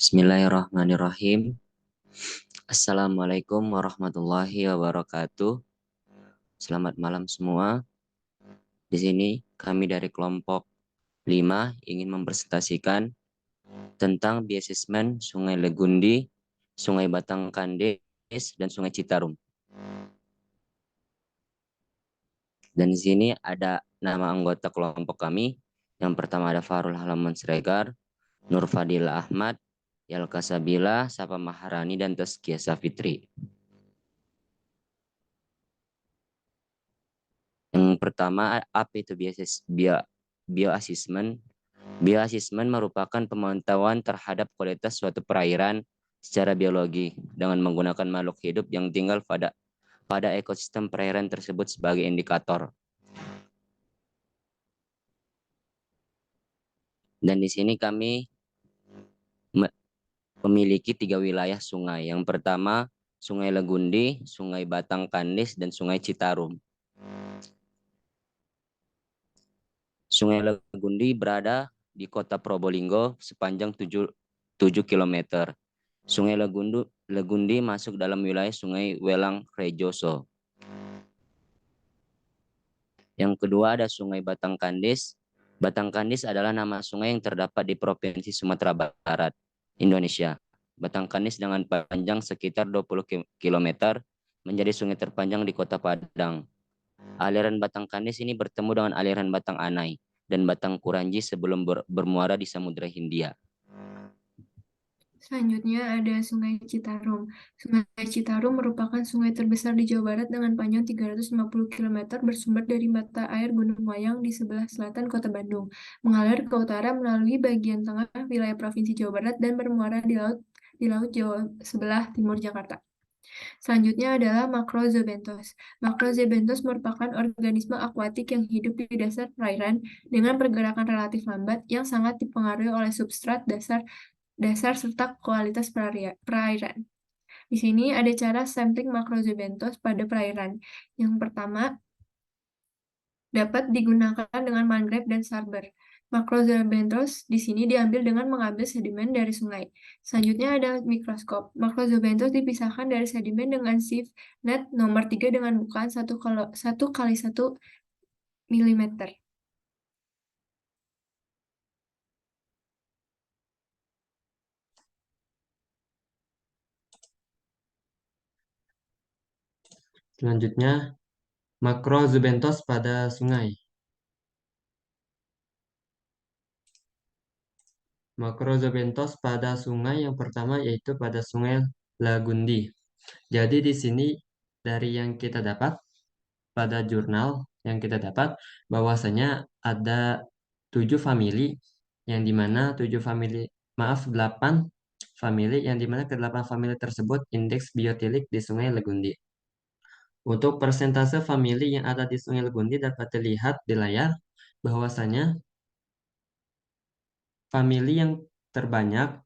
Bismillahirrahmanirrahim. Assalamualaikum warahmatullahi wabarakatuh. Selamat malam semua. Di sini kami dari kelompok 5 ingin mempresentasikan tentang biasismen Sungai Legundi, Sungai Batanghkandis, dan Sungai Citarum. Dan di sini ada nama anggota kelompok kami. Yang pertama ada Farul Halaman Siregar, Nur Fadila Ahmad, Yalka Sabila, Sapa Maharani, dan Tazkiyah Safitri. Yang pertama, apa itu bioasesmen? Bioasesmen merupakan pemantauan terhadap kualitas suatu perairan secara biologi dengan menggunakan makhluk hidup yang tinggal pada ekosistem perairan tersebut sebagai indikator. Dan di sini kami memiliki 3 wilayah sungai. Yang pertama, Sungai Legundi, Sungai Batanghkandis, dan Sungai Citarum. Sungai Legundi berada di kota Probolinggo sepanjang 7 km. Sungai Legundi masuk dalam wilayah Sungai Welang Rejoso. Yang kedua ada Sungai Batanghkandis. Batanghkandis adalah nama sungai yang terdapat di Provinsi Sumatera Barat, Indonesia. Batanghkandis dengan panjang sekitar 20 km menjadi sungai terpanjang di Kota Padang. Aliran Batanghkandis ini bertemu dengan aliran Batang Anai dan Batang Kuranji sebelum bermuara di Samudra Hindia. Selanjutnya ada Sungai Citarum. Sungai Citarum merupakan sungai terbesar di Jawa Barat dengan panjang 350 km bersumber dari mata air Gunung Wayang di sebelah selatan Kota Bandung, mengalir ke utara melalui bagian tengah wilayah Provinsi Jawa Barat dan bermuara di laut Jawa sebelah timur Jakarta. Selanjutnya adalah Macrozoobenthos. Macrozoobenthos merupakan organisme akuatik yang hidup di dasar perairan dengan pergerakan relatif lambat yang sangat dipengaruhi oleh substrat dasar serta kualitas perairan. Di sini ada cara sampling Macrozoobenthos pada perairan. Yang pertama, dapat digunakan dengan mangrove dan sarber. Macrozoobenthos di sini diambil dengan mengambil sedimen dari sungai. Selanjutnya ada mikroskop. Macrozoobenthos dipisahkan dari sedimen dengan sieve net nomor 3 dengan bukaan 1 kali 1 mm. Selanjutnya, Macrozoobenthos pada sungai. Macrozoobenthos pada sungai yang pertama yaitu pada Sungai Legundi. Jadi di sini dari yang kita dapat pada jurnal yang kita dapat bahwasanya ada 7 famili yang dimana 8 famili yang dimana ke-8 famili tersebut indeks biotilik di Sungai Legundi. Untuk persentase famili yang ada di Sungai Legundi dapat dilihat di layar bahwasanya famili yang terbanyak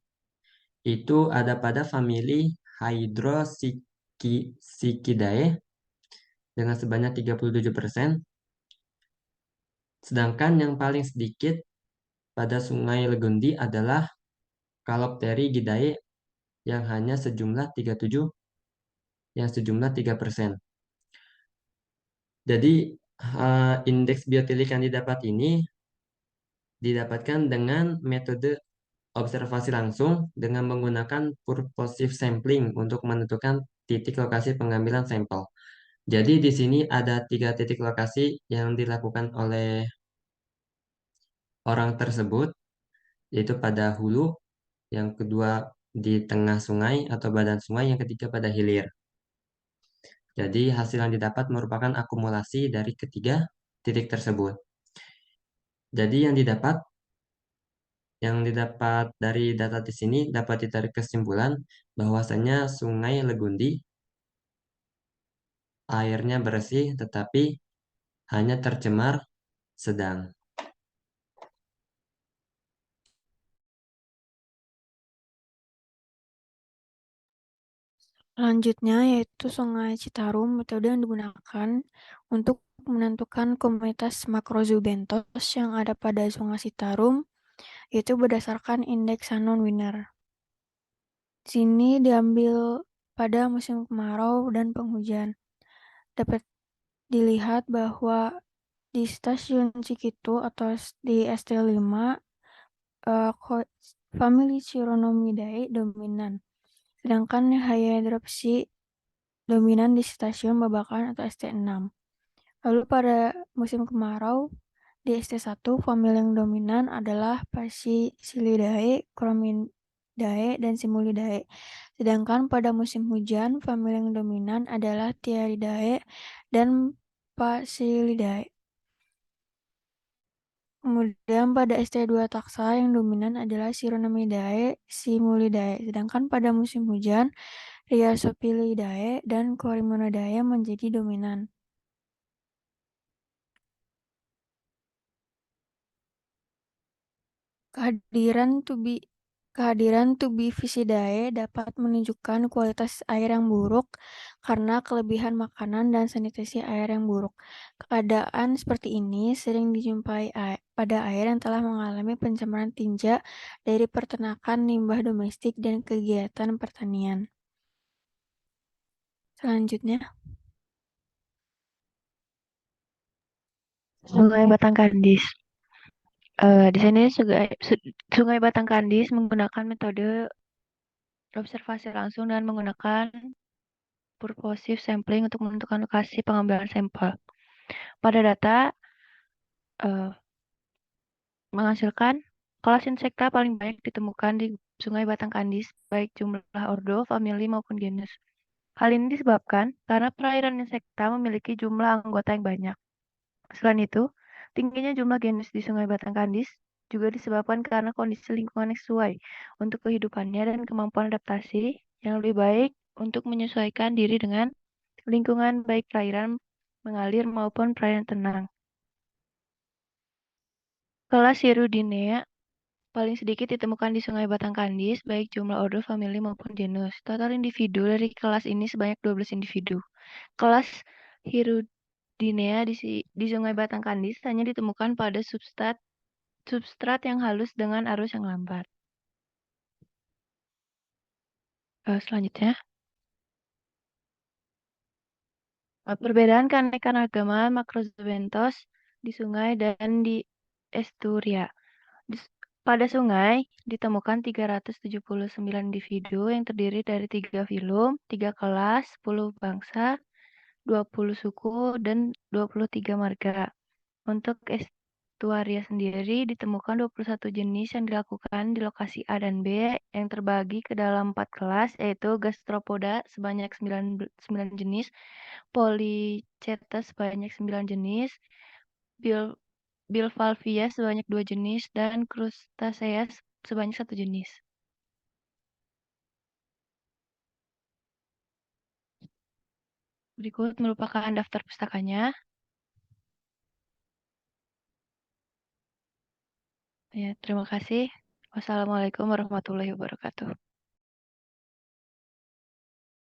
itu ada pada famili Hydrosicidae dengan sebanyak 37%. Sedangkan yang paling sedikit pada Sungai Legundi adalah Calopterigidae yang hanya sejumlah 37 yang sejumlah 3%. Jadi indeks biotilik yang didapat ini didapatkan dengan metode observasi langsung dengan menggunakan purposive sampling untuk menentukan titik lokasi pengambilan sampel. Jadi di sini ada 3 titik lokasi yang dilakukan oleh orang tersebut, yaitu pada hulu, yang kedua di tengah sungai atau badan sungai, yang ketiga pada hilir. Jadi hasil yang didapat merupakan akumulasi dari ketiga titik tersebut. Jadi yang didapat dari data di sini dapat ditarik kesimpulan bahwasanya Sungai Legundi airnya bersih tetapi hanya tercemar sedang. Selanjutnya yaitu Sungai Citarum, metode yang digunakan untuk menentukan komunitas Macrozoobenthos yang ada pada Sungai Citarum yaitu berdasarkan indeks Shannon-Wiener. sini diambil pada musim kemarau dan penghujan. Dapat dilihat bahwa di stasiun Cikitu atau di ST5 famili Chironomidae dominan, sedangkan Hyadropsi dominan di stasiun Babakan atau ST6. Lalu pada musim kemarau di ST1 famili yang dominan adalah Pasicilidae, Chromidae, dan Simulidae. Sedangkan pada musim hujan famili yang dominan adalah Tiaridae dan Pasilidae. Kemudian pada ST2 taksa yang dominan adalah Chironomidae, Simulidae. Sedangkan pada musim hujan Rhizopilidae dan Corimonidae menjadi dominan. Kehadiran Tubivicidae dapat menunjukkan kualitas air yang buruk karena kelebihan makanan dan sanitasi air yang buruk. Keadaan seperti ini sering dijumpai pada air yang telah mengalami pencemaran tinja dari peternakan, limbah domestik, dan kegiatan pertanian. Selanjutnya, Sungai Batanghandis. Di sini Sungai Batanghandis menggunakan metode observasi langsung dan menggunakan purposive sampling untuk menentukan lokasi pengambilan sampel. Pada data menghasilkan kelas insekta paling banyak ditemukan di Sungai Batanghandis, baik jumlah ordo, famili maupun genus. Hal ini disebabkan karena perairan insekta memiliki jumlah anggota yang banyak. Selain itu, tingginya jumlah genus di Sungai Batanghandis juga disebabkan karena kondisi lingkungan yang sesuai untuk kehidupannya dan kemampuan adaptasi yang lebih baik untuk menyesuaikan diri dengan lingkungan baik perairan mengalir maupun perairan tenang. Kelas Hirudinea paling sedikit ditemukan di Sungai Batanghandis, baik jumlah ordo, famili maupun genus. Total individu dari kelas ini sebanyak 12 individu. Kelas Hirudinea di Sungai Batanghandis hanya ditemukan pada substrat yang halus dengan arus yang lambat. Selanjutnya, perbedaan keanekaragaman makrozobentos di sungai dan di esturia. Pada sungai ditemukan 379 individu yang terdiri dari 3 filum, 3 kelas, 10 bangsa, 20 suku, dan 23 marga. Untuk estuaria sendiri ditemukan 21 jenis yang dilakukan di lokasi A dan B yang terbagi ke dalam 4 kelas, yaitu Gastropoda sebanyak 9 jenis, Polychaeta sebanyak 9 jenis, Bivalvia sebanyak 2 jenis, dan Crustacea sebanyak 1 jenis. Berikut merupakan daftar pustakanya. Ya, terima kasih. Wassalamualaikum warahmatullahi wabarakatuh.